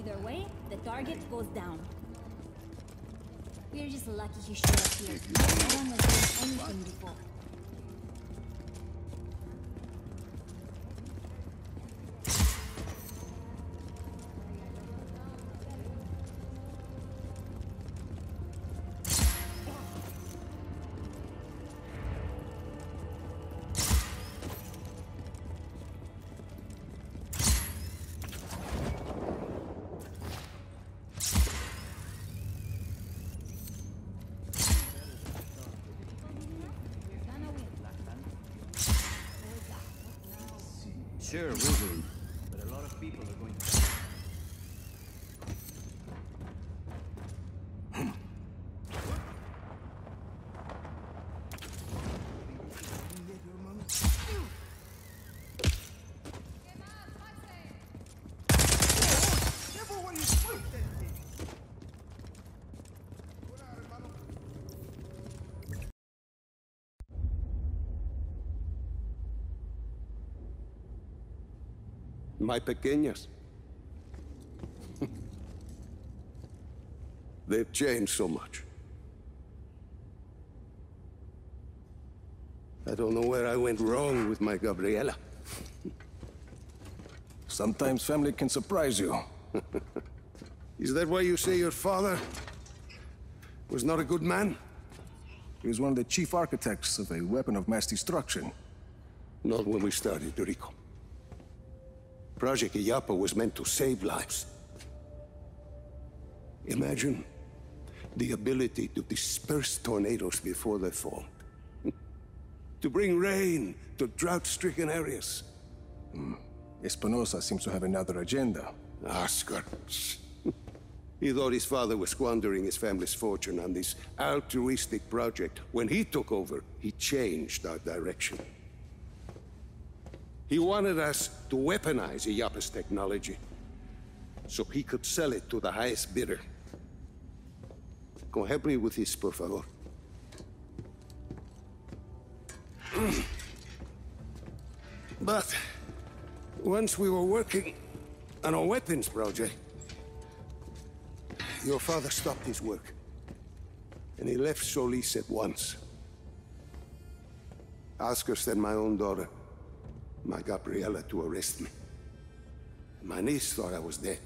Either way, the target goes down. We're just lucky he showed up here. No one was doing anything before. Sure, we'll do. But a lot of people are going to... My pequeñas. They've changed so much. I don't know where I went wrong with my Gabriela. Sometimes family can surprise you. Is that why you say your father was not a good man? He was one of the chief architects of a weapon of mass destruction. Not when we started, Rico. Project Illapa was meant to save lives. Imagine the ability to disperse tornadoes before they fall. To bring rain to drought-stricken areas. Espinosa seems to have another agenda. Oscar. He thought his father was squandering his family's fortune on this altruistic project. When he took over, he changed our direction. He wanted us to weaponize Illapa's technology, so he could sell it to the highest bidder. Go help me with this, por favor. But once we were working on a weapons project, your father stopped his work, and he left Solis at once. Oscar sent my own daughter, my Gabriela, to arrest me. My niece thought I was dead.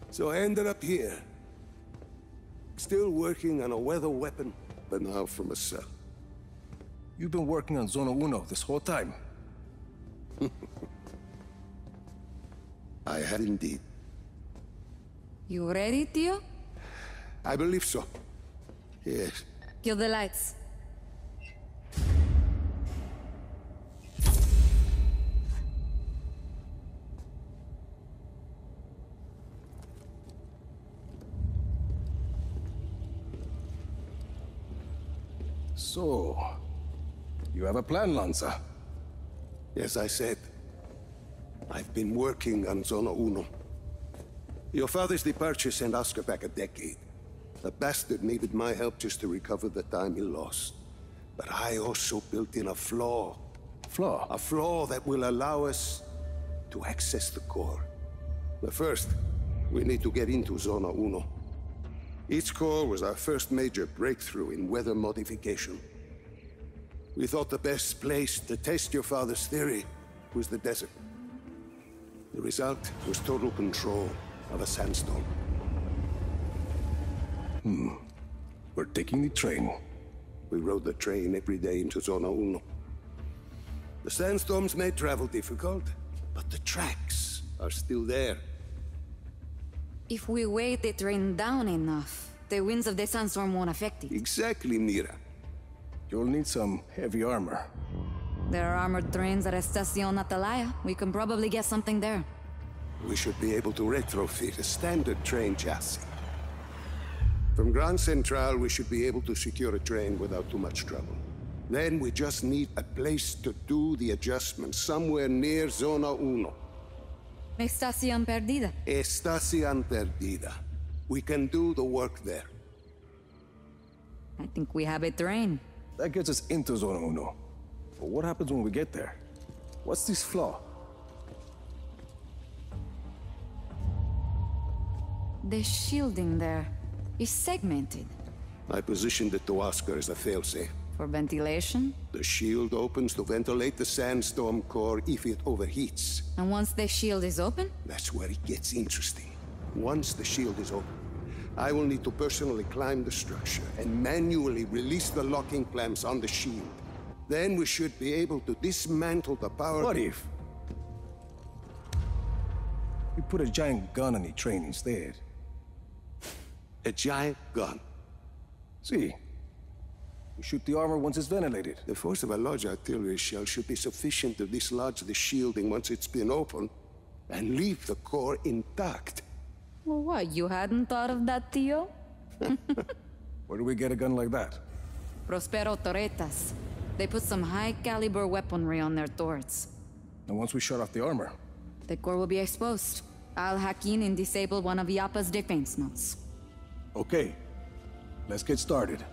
So I ended up here, still working on a weather weapon, but now from a cell. You've been working on Zona Uno this whole time. I have indeed. You ready, Tio? I believe so. Yes. Kill the lights. So, you have a plan, Lanza? As I said, I've been working on Zona Uno. Your father's departure sent Oscar back a decade. The bastard needed my help just to recover the time he lost. But I also built in a flaw. Flaw? A flaw that will allow us to access the core. But first, we need to get into Zona Uno. Each core was our first major breakthrough in weather modification. We thought the best place to test your father's theory was the desert. The result was total control of a sandstorm. We're taking the train. We rode the train every day into Zona Uno. The sandstorms made travel difficult, but the tracks are still there. If we weight the train down enough, the winds of the sandstorm won't affect it. Exactly, Mira. You'll need some heavy armor. There are armored trains at Estacion Atalaya. We can probably get something there. We should be able to retrofit a standard train chassis. From Grand Central, we should be able to secure a train without too much trouble. Then we just need a place to do the adjustments, somewhere near Zona Uno. Estación Perdida. Estación Perdida. We can do the work there. I think we have a train. That gets us into Zona Uno. But what happens when we get there? What's this flaw? The shielding there is segmented. I positioned the Tuasker as a failsafe. For ventilation? The shield opens to ventilate the sandstorm core if it overheats. And once the shield is open? That's where it gets interesting. Once the shield is open, I will need to personally climb the structure and manually release the locking clamps on the shield. Then we should be able to dismantle the power... What if we put a giant gun on the train instead? A giant gun. See, we shoot the armor once it's ventilated. The force of a large artillery shell should be sufficient to dislodge the shielding once it's been opened, and leave the core intact. Well, what, you hadn't thought of that, Tio? Where do we get a gun like that? Prospero Torretas. They put some high-caliber weaponry on their turrets. And once we shut off the armor? The core will be exposed. I'll hack in and disable one of Yappa's defense nodes. Okay, let's get started.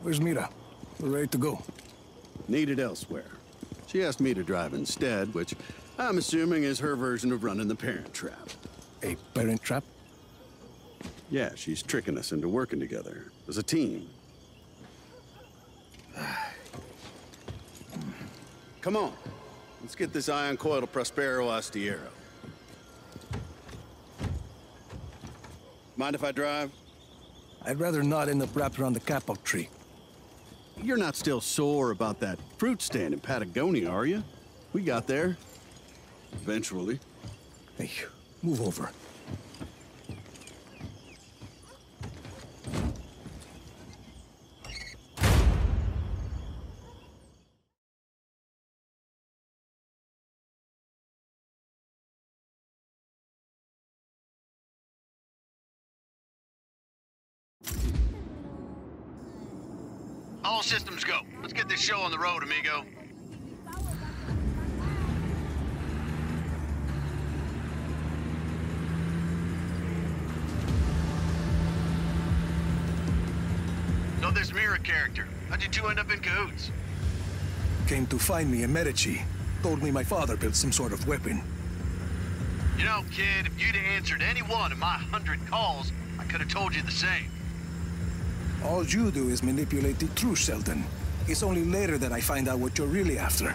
Where's Mira? We're ready to go. Needed elsewhere. She asked me to drive instead, which I'm assuming is her version of running the Parent Trap. A parent trap? Yeah, she's tricking us into working together as a team. Come on. Let's get this ion coil to Prospero Astiero. Mind if I drive? I'd rather not end up wrapped around the capo tree. You're not still sore about that fruit stand in Patagonia, are you? We got there. Eventually. Hey, move over. All systems go. Let's get this show on the road, amigo. So this Mira character, how'd you two end up in cahoots? Came to find me in Medici. Told me my father built some sort of weapon. You know, kid, if you'd answered any one of my 100 calls, I could have told you the same. All you do is manipulate the truth, Sheldon. It's only later that I find out what you're really after.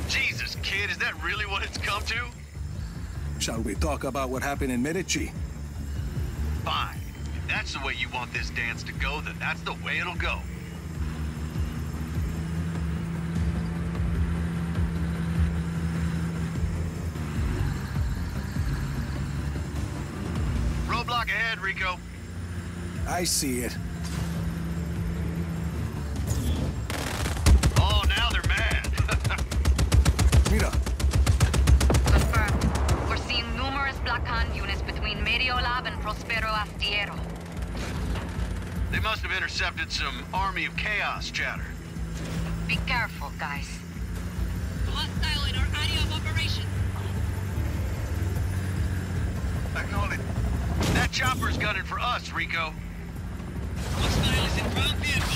Jesus, kid, is that really what it's come to? Shall we talk about what happened in Medici? Fine. If that's the way you want this dance to go, then that's the way it'll go. Roadblock ahead, Rico. I see it. Oh, now they're mad. Mira, Confirmed. We're seeing numerous Black Hand units between Mediolab and Prospero Astiero. They must have intercepted some Army of Chaos chatter. Be careful, guys. Hostile in our area of operation. Acknowledge. That chopper's gunning for us, Rico. Hostile is in ground vehicle.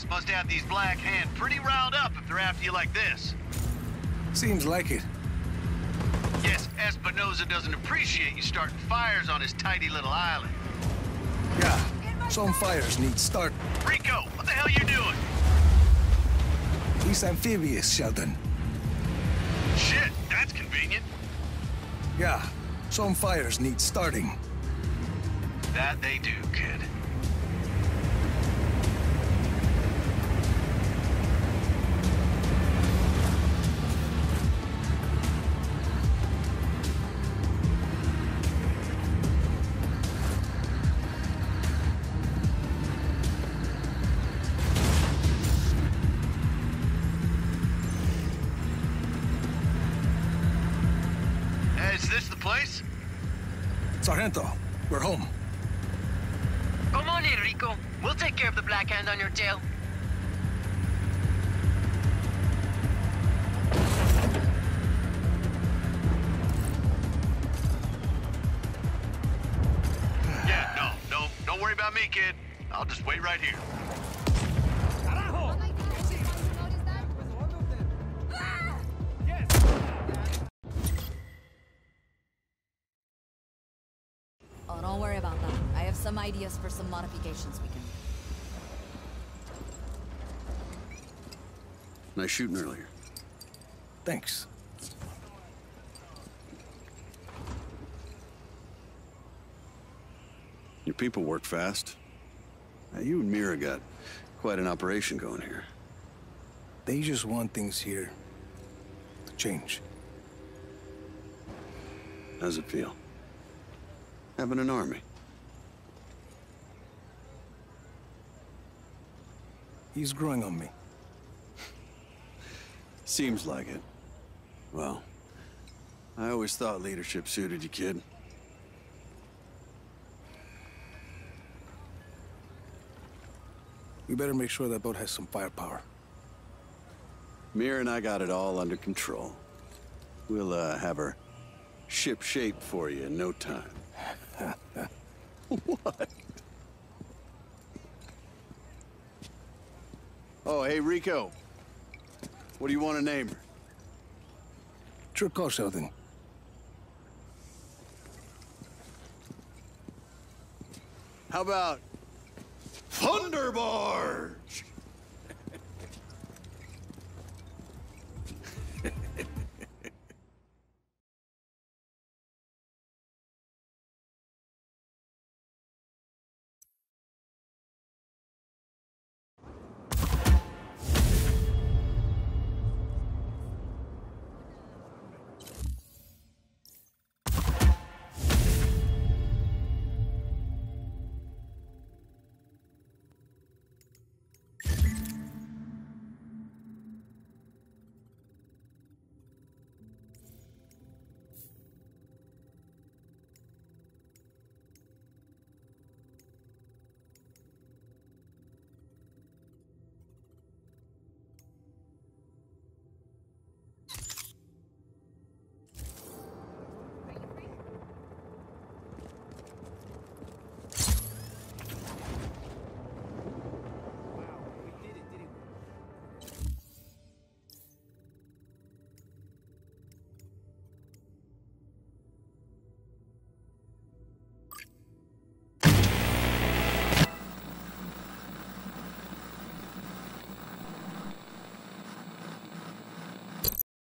Must have these Black Hand pretty riled up if they're after you like this. Seems like it. Yes, Espinosa doesn't appreciate you starting fires on his tidy little island. Yeah, some fires need start. Rico, what the hell you doing? He's amphibious, Sheldon. Shit, that's convenient. Yeah, some fires need starting. That they do, kid. Is this the place? Sargento, we're home. Come on in, Rico. We'll take care of the Black Hand on your tail. Yeah, no, don't worry about me, kid. I'll just wait right here. Oh, don't worry about that. I have some ideas for some modifications we can make. Nice shooting earlier. Thanks. Your people work fast. Now, you and Mira got quite an operation going here. They just want things here to change. How's it feel? Having an army? He's growing on me. Seems like it. Well, I always thought leadership suited you, kid. We better make sure that boat has some firepower. Mira and I got it all under control. We'll, have her ship shape for you in no time. What? Oh, hey, Rico. What do you want to name her? Sure call, Sheldon. How about Thunderbar?